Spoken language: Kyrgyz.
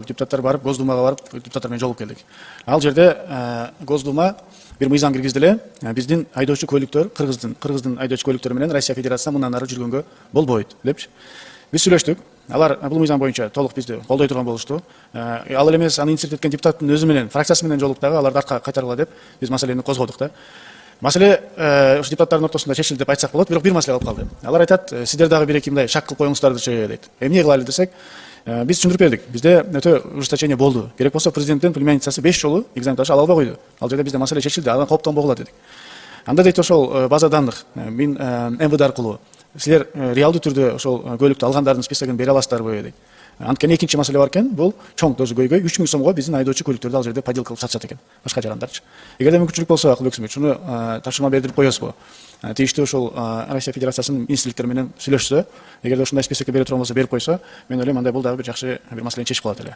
Депутаттар барып, Госдумага барып, депутаттар менен жолугуп келдик. Ал жерде Госдума бир мыйзам киргизди эле. Биздин айдоочу көлүктөр, Кыргыздын айдоочу көлүктөрү менен Россия Федерациясына мындан ары жүргөнгө болбойт депчи. Биз сүйлөштүк. Алар бул мыйзам боюнча толук бизди колдой турган болушту. Ал эле эмес, аны инициатив эткен депутаттын өзү менен, фракциясы менен жолугуп дагы аларды артка кайтаргыла деп биз маселени козгодук да. Маселе ушу депутаттардын ортосунда чечилди деп айтсак болот, бирок бир маселе калып калды. Алар айтат, сиздер дагы бир эки мындай шак кылып коюңуздар дейт. Эмне кылалы десек, биз түшүндүрүп бердик. Бизде өтө ужесточение болду. Керек болсо президенттин племянницасы 5 жолу экзамен тапшырып ала албай койду. Ал жерде бизде маселе чечилди, андан кооптонбогула дедик. Анда дейт ошол база данных мен МВД аркылуу силер реалдуу түрдө ошол көлүктү алгандардын списогун бере аласыздарбы дейт. Анткени экинчи маселе бар экен, бул чоң дозу көйгөй 3000 сомго биздин айдоочу көлүктөрдү ал жерде подделка кылып сатышат экен. Башка жарандарчы. Эгерде мүмкүнчүлүк болсо, Акылбек Смит, шуну тапшырма бердирип коесузбу? Тийиштүү ошол Россия Федерациясынын министрликтери менен сүйлөшсө, эгерде ушундай списокко бере турган болсо, берип койсо, мен ойлойм андай бул дагы бир жакшы бир маселени чечип калат эле.